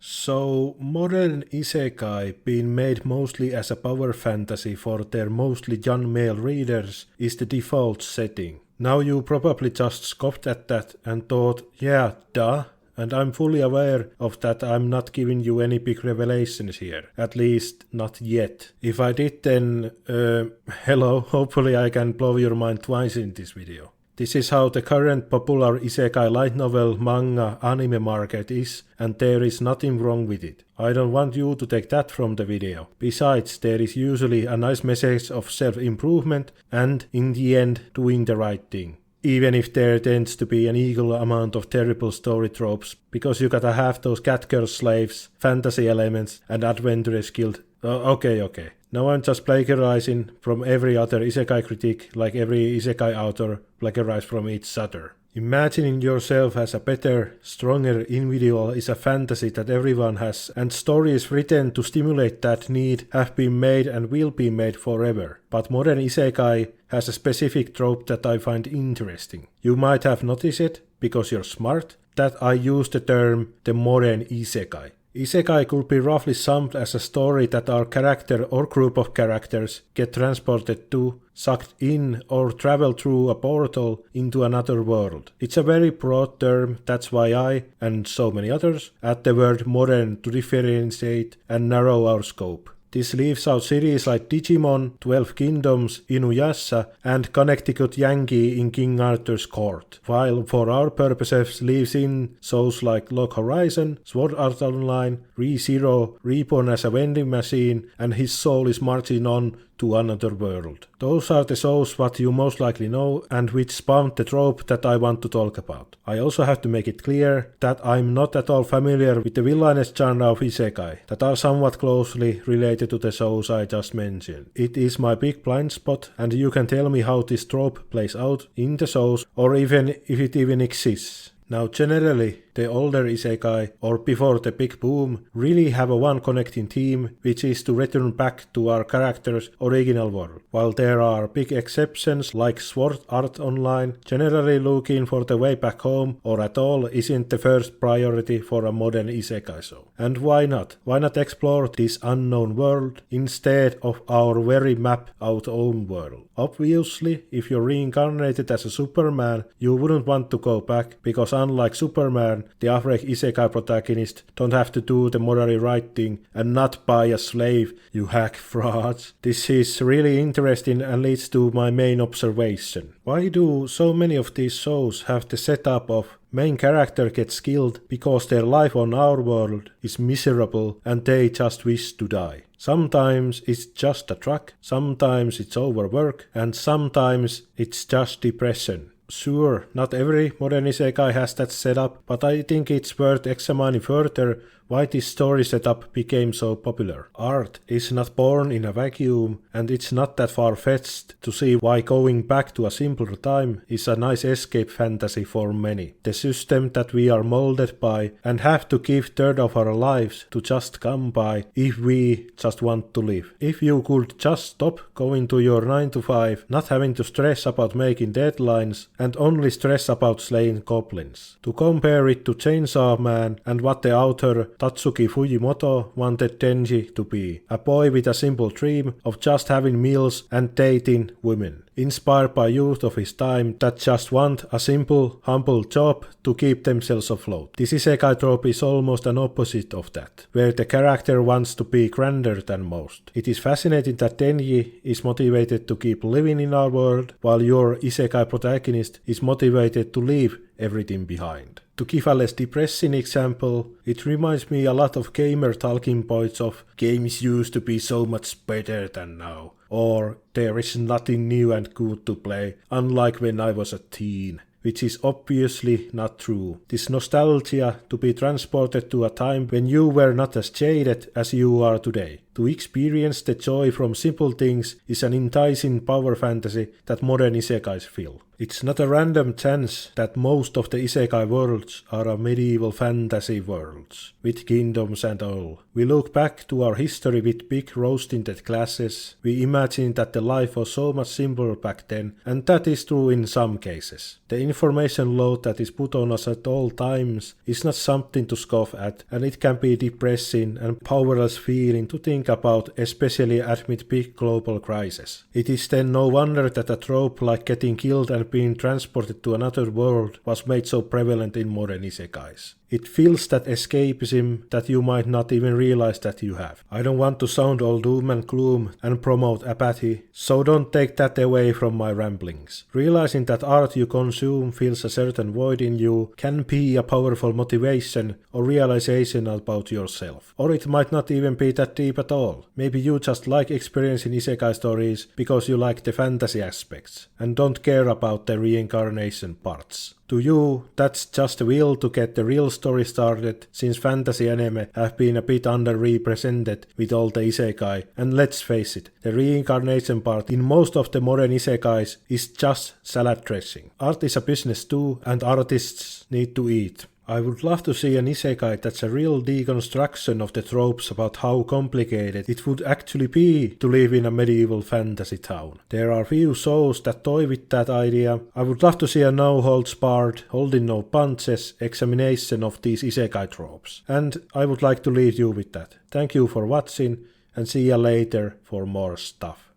So, modern isekai, being made mostly as a power fantasy for their mostly young male readers, is the default setting. Now you probably just scoffed at that and thought, yeah, duh, and I'm fully aware of that. I'm not giving you any big revelations here, at least not yet. If I did, then, hello, hopefully I can blow your mind twice in this video. This is how the current popular isekai light novel, manga, anime market is, and there is nothing wrong with it. I don't want you to take that from the video. Besides, there is usually a nice message of self-improvement and, in the end, doing the right thing. Even if there tends to be an equal amount of terrible story tropes, because you gotta have those catgirl slaves, fantasy elements, and adventurous guild. Okay. Now I'm just plagiarizing from every other isekai critique, like every isekai author plagiarized from each other. Imagining yourself as a better, stronger individual is a fantasy that everyone has, and stories written to stimulate that need have been made and will be made forever. But modern isekai has a specific trope that I find interesting. You might have noticed it, because you're smart, that I use the term the modern isekai. Isekai could be roughly summed as a story that our character or group of characters get transported to, sucked in, or travel through a portal into another world. It's a very broad term, that's why I, and so many others, add the word modern to differentiate and narrow our scope. This leaves out series like Digimon, 12 Kingdoms, Inuyasha, and Connecticut Yankee in King Arthur's Court, while for our purposes leaves in shows like Log Horizon, Sword Art Online, Re:Zero, Reborn as a vending machine, and His Soul is Marching On to Another World. Those are the shows what you most likely know and which spawned the trope that I want to talk about. I also have to make it clear that I'm not at all familiar with the villainous genre of isekai that are somewhat closely related to the shows I just mentioned. It is my big blind spot, and you can tell me how this trope plays out in the shows or even if it even exists. Now generally, the older isekai, or before the big boom, really have a one connecting theme, which is to return back to our character's original world. While there are big exceptions like Sword Art Online, generally looking for the way back home or at all isn't the first priority for a modern isekai show. And why not? Why not explore this unknown world instead of our very map out own world? Obviously, if you're reincarnated as a Superman, you wouldn't want to go back, because unlike Superman, the average isekai protagonist don't have to do the morally right thing and not buy a slave, you hack frauds. This is really interesting and leads to my main observation. Why do so many of these shows have the setup of main character gets killed because their life on our world is miserable and they just wish to die? Sometimes it's just a drug, sometimes it's overwork, and sometimes it's just depression. Sure, not every modern isekai has that setup, but I think it's worth examining further why this story setup became so popular. Art is not born in a vacuum, and it's not that far-fetched to see why going back to a simpler time is a nice escape fantasy for many. The system that we are molded by and have to give third of our lives to just come by if we just want to live. If you could just stop going to your 9 to 5, not having to stress about making deadlines and only stress about slaying goblins. To compare it to Chainsaw Man and what the author Tatsuki Fujimoto wanted Denji to be, a boy with a simple dream of just having meals and dating women, inspired by youth of his time that just want a simple, humble job to keep themselves afloat. This isekai trope is almost an opposite of that, where the character wants to be grander than most. It is fascinating that Denji is motivated to keep living in our world, while your isekai protagonist is motivated to leave everything behind. To give a less depressing example, it reminds me a lot of gamer talking points of games used to be so much better than now, or there is nothing new and good to play, unlike when I was a teen, which is obviously not true. This nostalgia to be transported to a time when you were not as jaded as you are today. To experience the joy from simple things is an enticing power fantasy that modern isekais fill. It's not a random chance that most of the isekai worlds are medieval fantasy worlds, with kingdoms and all. We look back to our history with big rose-tinted glasses, we imagine that the life was so much simpler back then, and that is true in some cases. The information load that is put on us at all times is not something to scoff at, and it can be depressing and powerless feeling to think about, especially amid big global crises. It is then no wonder that a trope like getting killed and being transported to another world was made so prevalent in modern isekais. It fills that escapism that you might not even realize that you have. I don't want to sound all doom and gloom and promote apathy, so don't take that away from my ramblings. Realizing that art you consume fills a certain void in you can be a powerful motivation or realization about yourself. Or it might not even be that deep at all. Maybe you just like experiencing isekai stories because you like the fantasy aspects and don't care about the reincarnation parts. To you, that's just a will to get the real story started, since fantasy anime have been a bit underrepresented with all the isekai, and let's face it, the reincarnation part in most of the modern isekais is just salad dressing. Art is a business too, and artists need to eat. I would love to see an isekai that's a real deconstruction of the tropes about how complicated it would actually be to live in a medieval fantasy town. There are few shows that toy with that idea. I would love to see a no-holds-barred, holding no punches examination of these isekai tropes. And I would like to leave you with that. Thank you for watching, and see you later for more stuff.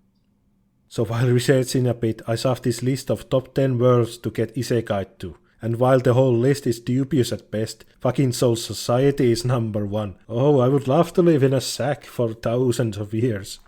So while researching a bit, I saw this list of top 10 worlds to get isekai to. And while the whole list is dubious at best, fucking Soul Society is number 1. Oh, I would love to live in a sack for thousands of years.